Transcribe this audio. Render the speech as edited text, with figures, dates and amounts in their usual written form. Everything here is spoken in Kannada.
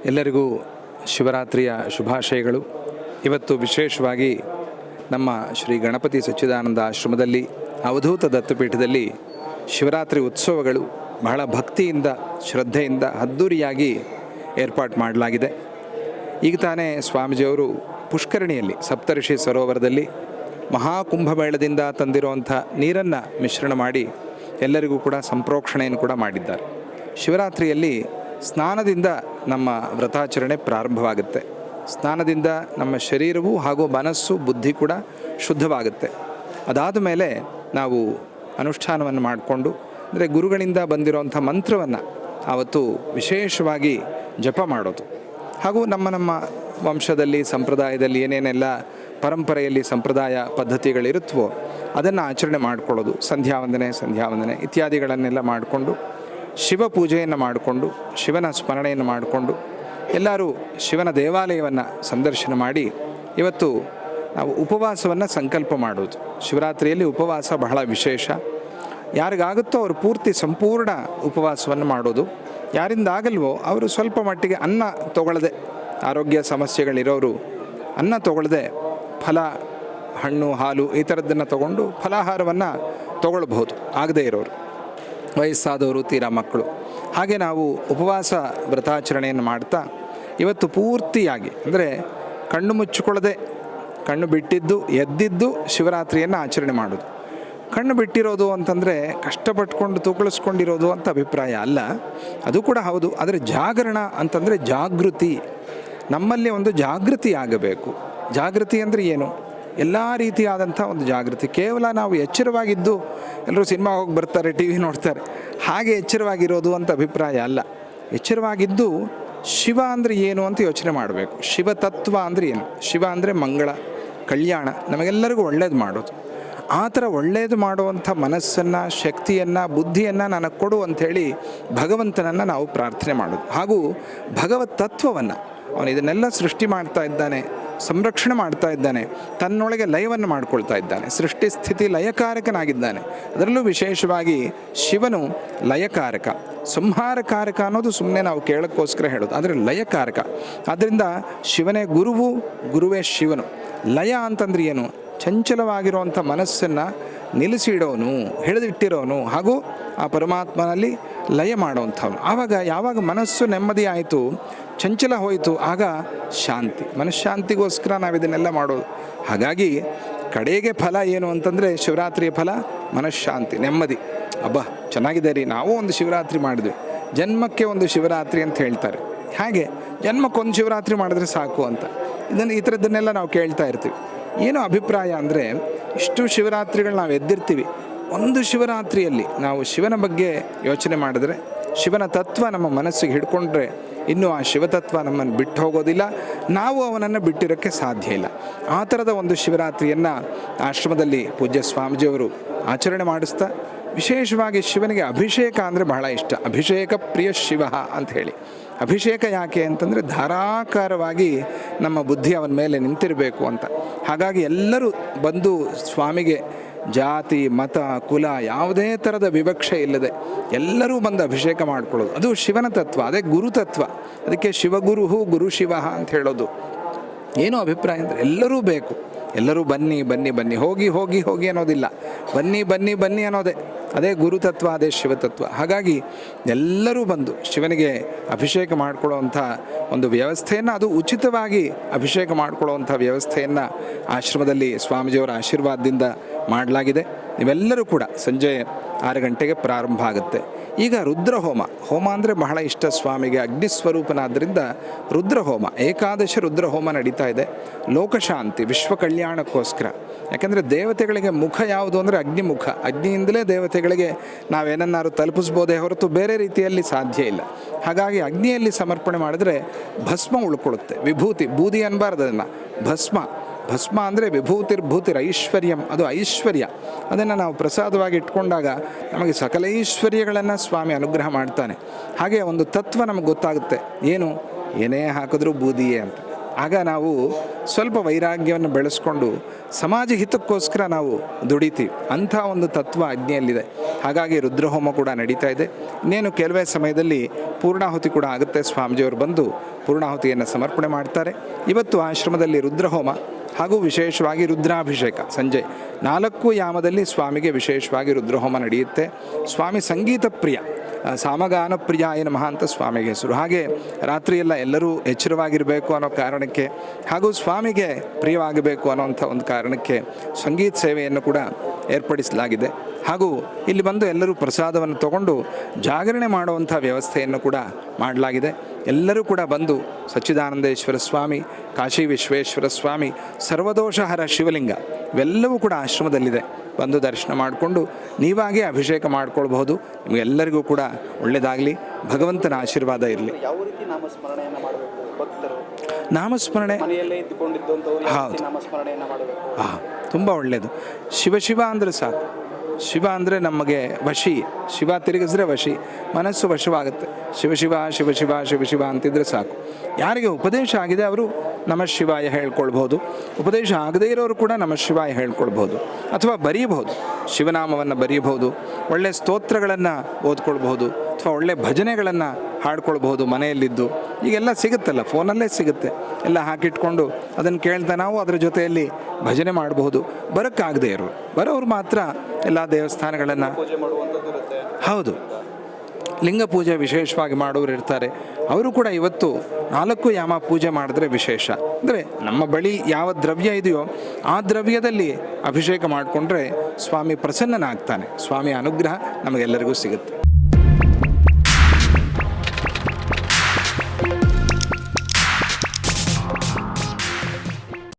ಎಲ್ಲರಿಗೂ ಶಿವರಾತ್ರಿಯ ಶುಭಾಶಯಗಳು. ಇವತ್ತು ವಿಶೇಷವಾಗಿ ನಮ್ಮ ಶ್ರೀ ಗಣಪತಿ ಸಚ್ಚಿದಾನಂದ ಆಶ್ರಮದಲ್ಲಿ ಅವಧೂತ ದತ್ತಪೀಠದಲ್ಲಿ ಶಿವರಾತ್ರಿ ಉತ್ಸವಗಳು ಬಹಳ ಭಕ್ತಿಯಿಂದ ಶ್ರದ್ಧೆಯಿಂದ ಅದ್ದೂರಿಯಾಗಿ ಏರ್ಪಾಡು ಮಾಡಲಾಗಿದೆ. ಈಗ ತಾನೇ ಸ್ವಾಮೀಜಿಯವರು ಪುಷ್ಕರಣಿಯಲ್ಲಿ ಸಪ್ತಋಷಿ ಸರೋವರದಲ್ಲಿ ಮಹಾಕುಂಭಮೇಳದಿಂದ ತಂದಿರುವಂಥ ನೀರನ್ನು ಮಿಶ್ರಣ ಮಾಡಿ ಎಲ್ಲರಿಗೂ ಕೂಡ ಸಂಪ್ರೋಕ್ಷಣೆಯನ್ನು ಕೂಡ ಮಾಡಿದ್ದಾರೆ. ಶಿವರಾತ್ರಿಯಲ್ಲಿ ಸ್ನಾನದಿಂದ ನಮ್ಮ ವ್ರತಾಚರಣೆ ಪ್ರಾರಂಭವಾಗುತ್ತೆ. ಸ್ನಾನದಿಂದ ನಮ್ಮ ಶರೀರವು ಹಾಗೂ ಮನಸ್ಸು ಬುದ್ಧಿ ಕೂಡ ಶುದ್ಧವಾಗುತ್ತೆ. ಅದಾದ ಮೇಲೆ ನಾವು ಅನುಷ್ಠಾನವನ್ನು ಮಾಡಿಕೊಂಡು, ಅಂದರೆ ಗುರುಗಳಿಂದ ಬಂದಿರುವಂಥ ಮಂತ್ರವನ್ನು ಆವತ್ತು ವಿಶೇಷವಾಗಿ ಜಪ ಮಾಡೋದು, ಹಾಗೂ ನಮ್ಮ ವಂಶದಲ್ಲಿ ಸಂಪ್ರದಾಯದಲ್ಲಿ ಏನೇನೆಲ್ಲ ಪರಂಪರೆಯಲ್ಲಿ ಸಂಪ್ರದಾಯ ಪದ್ಧತಿಗಳಿರುತ್ತವೋ ಅದನ್ನು ಆಚರಣೆ ಮಾಡಿಕೊಳ್ಳೋದು, ಸಂಧ್ಯಾವಂದನೆ ಇತ್ಯಾದಿಗಳನ್ನೆಲ್ಲ ಮಾಡಿಕೊಂಡು ಶಿವ ಪೂಜೆಯನ್ನು ಮಾಡಿಕೊಂಡು ಶಿವನ ಸ್ಮರಣೆಯನ್ನು ಮಾಡಿಕೊಂಡು ಎಲ್ಲರೂ ಶಿವನ ದೇವಾಲಯವನ್ನು ಸಂದರ್ಶನ ಮಾಡಿ ಇವತ್ತು ನಾವು ಉಪವಾಸವನ್ನು ಸಂಕಲ್ಪ ಮಾಡೋದು. ಶಿವರಾತ್ರಿಯಲ್ಲಿ ಉಪವಾಸ ಬಹಳ ವಿಶೇಷ. ಯಾರಿಗಾಗುತ್ತೋ ಅವರು ಪೂರ್ತಿ ಸಂಪೂರ್ಣ ಉಪವಾಸವನ್ನು ಮಾಡೋದು. ಯಾರಿಂದ ಆಗಲ್ವೋ ಅವರು ಸ್ವಲ್ಪ ಮಟ್ಟಿಗೆ ಅನ್ನ ತಗೊಳ್ಳದೆ, ಆರೋಗ್ಯ ಸಮಸ್ಯೆಗಳಿರೋರು ಅನ್ನ ತಗೊಳ್ಳದೆ ಫಲ, ಹಣ್ಣು, ಹಾಲು ಈ ಥರದ್ದನ್ನು ತಗೊಂಡು ಫಲಾಹಾರವನ್ನು ತಗೊಳ್ಬಹುದು. ಆಗದೇ ಇರೋರು, ವಯಸ್ಸಾದವರು, ತೀರಾ ಮಕ್ಕಳು. ಹಾಗೆ ನಾವು ಉಪವಾಸ ವ್ರತಾಚರಣೆಯನ್ನು ಮಾಡ್ತಾ ಇವತ್ತು ಪೂರ್ತಿಯಾಗಿ, ಅಂದರೆ ಕಣ್ಣು ಮುಚ್ಚಿಕೊಳ್ಳದೆ, ಕಣ್ಣು ಬಿಟ್ಟಿದ್ದು ಎದ್ದಿದ್ದು ಶಿವರಾತ್ರಿಯನ್ನು ಆಚರಣೆ ಮಾಡೋದು. ಕಣ್ಣು ಬಿಟ್ಟಿರೋದು ಅಂತಂದರೆ ಕಷ್ಟಪಟ್ಕೊಂಡು ತೂಕಳಿಸ್ಕೊಂಡಿರೋದು ಅಂತ ಅಭಿಪ್ರಾಯ ಅಲ್ಲ, ಅದು ಕೂಡ ಹೌದು. ಆದರೆ ಜಾಗರಣ ಅಂತಂದರೆ ಜಾಗೃತಿ, ನಮ್ಮಲ್ಲಿ ಒಂದು ಜಾಗೃತಿ ಆಗಬೇಕು. ಜಾಗೃತಿ ಅಂದರೆ ಏನು? ಎಲ್ಲ ರೀತಿಯಾದಂಥ ಒಂದು ಜಾಗೃತಿ. ಕೇವಲ ನಾವು ಎಚ್ಚರವಾಗಿದ್ದು ಎಲ್ಲರೂ ಸಿನಿಮಾ ಹೋಗಿ ಬರ್ತಾರೆ, ಟಿ ವಿ ನೋಡ್ತಾರೆ, ಹಾಗೆ ಎಚ್ಚರವಾಗಿರೋದು ಅಂತ ಅಭಿಪ್ರಾಯ ಅಲ್ಲ. ಎಚ್ಚರವಾಗಿದ್ದು ಶಿವ ಅಂದರೆ ಏನು ಅಂತ ಯೋಚನೆ ಮಾಡಬೇಕು. ಶಿವತತ್ವ ಅಂದರೆ ಏನು? ಶಿವ ಅಂದರೆ ಮಂಗಳ, ಕಲ್ಯಾಣ, ನಮಗೆಲ್ಲರಿಗೂ ಒಳ್ಳೇದು ಮಾಡೋದು. ಆ ಥರ ಒಳ್ಳೆಯದು ಮಾಡುವಂಥ ಮನಸ್ಸನ್ನು, ಶಕ್ತಿಯನ್ನು, ಬುದ್ಧಿಯನ್ನು ನನಗೆ ಕೊಡು ಅಂಥೇಳಿ ಭಗವಂತನನ್ನು ನಾವು ಪ್ರಾರ್ಥನೆ ಮಾಡೋದು. ಹಾಗೂ ಭಗವತ್ ತತ್ವವನ್ನು ಅವನು ಇದನ್ನೆಲ್ಲ ಸೃಷ್ಟಿ ಮಾಡ್ತಾ ಇದ್ದಾನೆ, ಸಂರಕ್ಷಣೆ ಮಾಡ್ತಾ ಇದ್ದಾನೆ, ತನ್ನೊಳಗೆ ಲಯವನ್ನು ಮಾಡ್ಕೊಳ್ತಾ ಇದ್ದಾನೆ. ಸೃಷ್ಟಿ ಸ್ಥಿತಿ ಲಯಕಾರಕನಾಗಿದ್ದಾನೆ. ಅದರಲ್ಲೂ ವಿಶೇಷವಾಗಿ ಶಿವನು ಲಯಕಾರಕ. ಸಂಹಾರಕಾರಕ ಅನ್ನೋದು ಸುಮ್ಮನೆ ನಾವು ಕೇಳೋಕ್ಕೋಸ್ಕರ ಹೇಳೋದು, ಆದರೆ ಲಯಕಾರಕ. ಆದ್ದರಿಂದ ಶಿವನೇ ಗುರುವು, ಗುರುವೇ ಶಿವನು. ಲಯ ಅಂತಂದ್ರೆ ಏನು? ಚಂಚಲವಾಗಿರುವಂಥ ಮನಸ್ಸನ್ನು ನಿಲ್ಲಿಸಿಡೋನು, ಹಿಡಿದಿಟ್ಟಿರೋನು, ಹಾಗೂ ಆ ಪರಮಾತ್ಮನಲ್ಲಿ ಲಯ ಮಾಡೋವಂಥವನು. ಯಾವಾಗ ಮನಸ್ಸು ನೆಮ್ಮದಿ ಆಯಿತು, ಚಂಚಲ ಹೋಯಿತು, ಆಗ ಶಾಂತಿ. ಮನಃಶಾಂತಿಗೋಸ್ಕರ ನಾವು ಇದನ್ನೆಲ್ಲ ಮಾಡೋದು. ಹಾಗಾಗಿ ಕಡೆಗೆ ಫಲ ಏನು ಅಂತಂದರೆ ಶಿವರಾತ್ರಿಯ ಫಲ ಮನಃಶಾಂತಿ, ನೆಮ್ಮದಿ. ಅಬ್ಬಾ ಚೆನ್ನಾಗಿದೆ ರೀ, ನಾವು ಒಂದು ಶಿವರಾತ್ರಿ ಮಾಡಿದ್ವಿ, ಜನ್ಮಕ್ಕೆ ಒಂದು ಶಿವರಾತ್ರಿ ಅಂತ ಹೇಳ್ತಾರೆ. ಹಾಗೆ ಜನ್ಮಕ್ಕೊಂದು ಶಿವರಾತ್ರಿ ಮಾಡಿದ್ರೆ ಸಾಕು ಅಂತ ಈ ಥರದ್ದನ್ನೆಲ್ಲ ನಾವು ಕೇಳ್ತಾ ಇರ್ತೀವಿ. ಏನೋ ಅಭಿಪ್ರಾಯ ಅಂದರೆ, ಇಷ್ಟು ಶಿವರಾತ್ರಿಗಳು ನಾವು ಎದ್ದಿರ್ತೀವಿ, ಒಂದು ಶಿವರಾತ್ರಿಯಲ್ಲಿ ನಾವು ಶಿವನ ಬಗ್ಗೆ ಯೋಚನೆ ಮಾಡಿದ್ರೆ, ಶಿವನ ತತ್ವ ನಮ್ಮ ಮನಸ್ಸಿಗೆ ಹಿಡ್ಕೊಂಡ್ರೆ ಇನ್ನೂ ಆ ಶಿವತತ್ವ ನಮ್ಮನ್ನು ಬಿಟ್ಟು ಹೋಗೋದಿಲ್ಲ, ನಾವು ಅವನನ್ನು ಬಿಟ್ಟಿರೋಕ್ಕೆ ಸಾಧ್ಯ ಇಲ್ಲ. ಆ ಥರದ ಒಂದು ಶಿವರಾತ್ರಿಯನ್ನು ಆಶ್ರಮದಲ್ಲಿ ಪೂಜ್ಯ ಸ್ವಾಮೀಜಿಯವರು ಆಚರಣೆ ಮಾಡಿಸ್ತಾ, ವಿಶೇಷವಾಗಿ ಶಿವನಿಗೆ ಅಭಿಷೇಕ ಅಂದರೆ ಬಹಳ ಇಷ್ಟ. ಅಭಿಷೇಕ ಪ್ರಿಯ ಶಿವ ಅಂತ ಹೇಳಿ. ಅಭಿಷೇಕ ಯಾಕೆ ಅಂತಂದರೆ ಧಾರಾಕಾರವಾಗಿ ನಮ್ಮ ಬುದ್ಧಿ ಅವನ ಮೇಲೆ ನಿಂತಿರಬೇಕು ಅಂತ. ಹಾಗಾಗಿ ಎಲ್ಲರೂ ಬಂದು ಸ್ವಾಮಿಗೆ ಜಾತಿ, ಮತ, ಕುಲ ಯಾವುದೇ ಥರದ ವಿವಕ್ಷೆ ಇಲ್ಲದೆ ಎಲ್ಲರೂ ಬಂದು ಅಭಿಷೇಕ ಮಾಡ್ಕೊಳ್ಳೋದು. ಅದು ಶಿವನ ತತ್ವ, ಅದೇ ಗುರುತತ್ವ. ಅದಕ್ಕೆ ಶಿವಗುರು, ಗುರು ಶಿವ ಅಂತ ಹೇಳೋದು. ಏನೋ ಅಭಿಪ್ರಾಯ ಅಂದರೆ ಎಲ್ಲರೂ ಬೇಕು, ಎಲ್ಲರೂ ಬನ್ನಿ ಬನ್ನಿ ಬನ್ನಿ, ಹೋಗಿ ಹೋಗಿ ಹೋಗಿ ಅನ್ನೋದಿಲ್ಲ, ಬನ್ನಿ ಬನ್ನಿ ಬನ್ನಿ ಅನ್ನೋದೇ. ಅದೇ ಗುರುತತ್ವ, ಅದೇ ಶಿವತತ್ವ. ಹಾಗಾಗಿ ಎಲ್ಲರೂ ಬಂದು ಶಿವನಿಗೆ ಅಭಿಷೇಕ ಮಾಡಿಕೊಳ್ಳುವಂಥ ಒಂದು ವ್ಯವಸ್ಥೆಯನ್ನು, ಅದು ಉಚಿತವಾಗಿ ಅಭಿಷೇಕ ಮಾಡಿಕೊಳ್ಳುವಂಥ ವ್ಯವಸ್ಥೆಯನ್ನು ಆಶ್ರಮದಲ್ಲಿ ಸ್ವಾಮೀಜಿಯವರ ಆಶೀರ್ವಾದದಿಂದ ಮಾಡಲಾಗಿದೆ. ನೀವೆಲ್ಲರೂ ಕೂಡ ಸಂಜೆ 6 ಗಂಟೆಗೆ ಪ್ರಾರಂಭ ಆಗುತ್ತೆ. ಈಗ ರುದ್ರಹೋಮ, ಹೋಮ ಅಂದರೆ ಬಹಳ ಇಷ್ಟ ಸ್ವಾಮಿಗೆ, ಅಗ್ನಿಸ್ವರೂಪನಾದ್ದರಿಂದ ರುದ್ರಹೋಮ, ಏಕಾದಶ ರುದ್ರಹೋಮ ನಡೀತಾ ಇದೆ. ಲೋಕಶಾಂತಿ, ವಿಶ್ವ ಕಲ್ಯಾಣಕ್ಕೋಸ್ಕರ. ಯಾಕೆಂದರೆ ದೇವತೆಗಳಿಗೆ ಮುಖ ಯಾವುದು ಅಂದರೆ ಅಗ್ನಿಮುಖ. ಅಗ್ನಿಯಿಂದಲೇ ದೇವತೆಗಳಿಗೆ ನಾವೇನನ್ನಾರು ತಲುಪಿಸ್ಬೋದೇ ಹೊರತು ಬೇರೆ ರೀತಿಯಲ್ಲಿ ಸಾಧ್ಯ ಇಲ್ಲ. ಹಾಗಾಗಿ ಅಗ್ನಿಯಲ್ಲಿ ಸಮರ್ಪಣೆ ಮಾಡಿದ್ರೆ ಭಸ್ಮ ಉಳ್ಕೊಳ್ಳುತ್ತೆ. ವಿಭೂತಿ, ಬೂದಿ ಅನ್ಬಾರ್ದು ಅದನ್ನು, ಭಸ್ಮ. ಭಸ್ಮ ಅಂದರೆ ವಿಭೂತಿರ್ಭೂತಿರ್ ಐಶ್ವರ್ಯಂ, ಅದು ಐಶ್ವರ್ಯ. ಅದನ್ನು ನಾವು ಪ್ರಸಾದವಾಗಿ ಇಟ್ಕೊಂಡಾಗ ನಮಗೆ ಸಕಲ ಐಶ್ವರ್ಯಗಳನ್ನು ಸ್ವಾಮಿ ಅನುಗ್ರಹ ಮಾಡ್ತಾನೆ. ಹಾಗೆ ಒಂದು ತತ್ವ ನಮಗೆ ಗೊತ್ತಾಗುತ್ತೆ, ಏನು ಏನೇ ಹಾಕಿದ್ರೂ ಬೂದಿಯೇ ಅಂತ. ಆಗ ನಾವು ಸ್ವಲ್ಪ ವೈರಾಗ್ಯವನ್ನು ಬೆಳೆಸ್ಕೊಂಡು ಸಮಾಜ ಹಿತಕ್ಕೋಸ್ಕರ ನಾವು ದುಡಿತೀವಿ. ಅಂಥ ಒಂದು ತತ್ವ ಅಗ್ನಿಯಲ್ಲಿದೆ. ಹಾಗಾಗಿ ರುದ್ರಹೋಮ ಕೂಡ ನಡೀತಾ ಇದೆ. ಇನ್ನೇನು ಕೆಲವೇ ಸಮಯದಲ್ಲಿ ಪೂರ್ಣಾಹುತಿ ಕೂಡ ಆಗುತ್ತೆ. ಸ್ವಾಮೀಜಿಯವರು ಬಂದು ಪೂರ್ಣಾಹುತಿಯನ್ನು ಸಮರ್ಪಣೆ ಮಾಡ್ತಾರೆ. ಇವತ್ತು ಆಶ್ರಮದಲ್ಲಿ ರುದ್ರಹೋಮ ಹಾಗೂ ವಿಶೇಷವಾಗಿ ರುದ್ರಾಭಿಷೇಕ ಸಂಜೆ 4 ಯಾಮದಲ್ಲಿ ಸ್ವಾಮಿಗೆ ವಿಶೇಷವಾಗಿ ರುದ್ರಹೋಮ ನಡೆಯುತ್ತೆ. ಸ್ವಾಮಿ ಸಂಗೀತ ಪ್ರಿಯ, ಸಾಮಗಾನ ಪ್ರಿಯಾಯ ನಮಃ ಅಂತ ಸ್ವಾಮಿಗೆ ಹೆಸರು. ಹಾಗೆ ರಾತ್ರಿಯೆಲ್ಲ ಎಲ್ಲರೂ ಎಚ್ಚರವಾಗಿರಬೇಕು ಅನ್ನೋ ಕಾರಣಕ್ಕೆ ಹಾಗೂ ಸ್ವಾಮಿಗೆ ಪ್ರಿಯವಾಗಬೇಕು ಅನ್ನೋಂಥ ಒಂದು ಕಾರಣಕ್ಕೆ ಸಂಗೀತ ಸೇವೆಯನ್ನು ಕೂಡ ಏರ್ಪಡಿಸಲಾಗಿದೆ. ಹಾಗೂ ಇಲ್ಲಿ ಬಂದು ಎಲ್ಲರೂ ಪ್ರಸಾದವನ್ನು ತಗೊಂಡು ಜಾಗರಣೆ ಮಾಡುವಂಥ ವ್ಯವಸ್ಥೆಯನ್ನು ಕೂಡ ಮಾಡಲಾಗಿದೆ. ಎಲ್ಲರೂ ಕೂಡ ಬಂದು ಸಚ್ಚಿದಾನಂದೇಶ್ವರ ಸ್ವಾಮಿ, ಕಾಶಿ ವಿಶ್ವೇಶ್ವರ ಸ್ವಾಮಿ, ಸರ್ವದೋಷಹರ ಶಿವಲಿಂಗ ಇವೆಲ್ಲವೂ ಕೂಡ ಆಶ್ರಮದಲ್ಲಿದೆ. ಬಂದು ದರ್ಶನ ಮಾಡಿಕೊಂಡು ನೀವಾಗೇ ಅಭಿಷೇಕ ಮಾಡ್ಕೊಳ್ಬಹುದು. ನಿಮಗೆಲ್ಲರಿಗೂ ಕೂಡ ಒಳ್ಳೆಯದಾಗಲಿ, ಭಗವಂತನ ಆಶೀರ್ವಾದ ಇರಲಿ. ಯಾವ ರೀತಿ ನಾಮಸ್ಮರಣೆಯನ್ನು ಮಾಡಬೇಕು ಭಕ್ತರು? ನಾಮಸ್ಮರಣೆ ಮನೆಯಲ್ಲೇ ಇದ್ದುಕೊಂಡಿದ್ದಂಥವ್ರು ಹೌದು, ನಾಮಸ್ಮರಣೆಯನ್ನು ಮಾಡಬೇಕು? ತುಂಬ ಒಳ್ಳೆಯದು. ಶಿವ ಅಂದರೆ ಸಾಕು. ಶಿವ ಅಂದರೆ ನಮಗೆ ವಶಿ. ಶಿವ ತಿರುಗಿಸಿದ್ರೆ ವಶಿ, ಮನಸ್ಸು ವಶವಾಗುತ್ತೆ. ಶಿವ ಶಿವ ಅಂತಿದ್ರೆ ಸಾಕು. ಯಾರಿಗೆ ಉಪದೇಶ ಆಗಿದೆ ಅವರು ನಮಃ ಶಿವಾಯ ಹೇಳ್ಕೊಳ್ಬೋದು. ಉಪದೇಶ ಆಗದೇ ಇರೋರು ಕೂಡ ನಮಃ ಶಿವಾಯ ಹೇಳ್ಕೊಳ್ಬೋದು. ಅಥವಾ ಬರೀಬಹುದು, ಶಿವನಾಮವನ್ನು ಬರೀಬಹುದು, ಒಳ್ಳೆಯ ಸ್ತೋತ್ರಗಳನ್ನು ಓದ್ಕೊಳ್ಬಹುದು, ಅಥವಾ ಒಳ್ಳೆಯ ಭಜನೆಗಳನ್ನು ಹಾಡ್ಕೊಳ್ಬಹುದು ಮನೆಯಲ್ಲಿದ್ದು. ಈಗೆಲ್ಲ ಸಿಗುತ್ತಲ್ಲ, ಫೋನಲ್ಲೇ ಸಿಗುತ್ತೆ. ಎಲ್ಲ ಹಾಕಿಟ್ಕೊಂಡು ಅದನ್ನು ಕೇಳ್ತಾ ನಾವು ಅದರ ಜೊತೆಯಲ್ಲಿ ಭಜನೆ ಮಾಡಬಹುದು. ಬರೋಕ್ಕಾಗದೇ ಇರೋರು, ಬರೋರು ಮಾತ್ರ ಎಲ್ಲ ದೇವಸ್ಥಾನಗಳನ್ನು ಪೂಜೆ ಮಾಡುವಂಥದ್ದು ಇರುತ್ತೆ. ಹೌದು, ಲಿಂಗ ಪೂಜೆ ವಿಶೇಷವಾಗಿ ಮಾಡೋರು ಇರ್ತಾರೆ. ಅವರು ಕೂಡ ಇವತ್ತು 4 ಯಾಮ ಪೂಜೆ ಮಾಡಿದ್ರೆ ವಿಶೇಷ. ಅಂದರೆ ನಮ್ಮ ಬಳಿ ಯಾವ ದ್ರವ್ಯ ಇದೆಯೋ ಆ ದ್ರವ್ಯದಲ್ಲಿ ಅಭಿಷೇಕ ಮಾಡಿಕೊಂಡ್ರೆ ಸ್ವಾಮಿ ಪ್ರಸನ್ನನಾಗ್ತಾನೆ. ಸ್ವಾಮಿ ಅನುಗ್ರಹ ನಮಗೆಲ್ಲರಿಗೂ ಸಿಗುತ್ತೆ.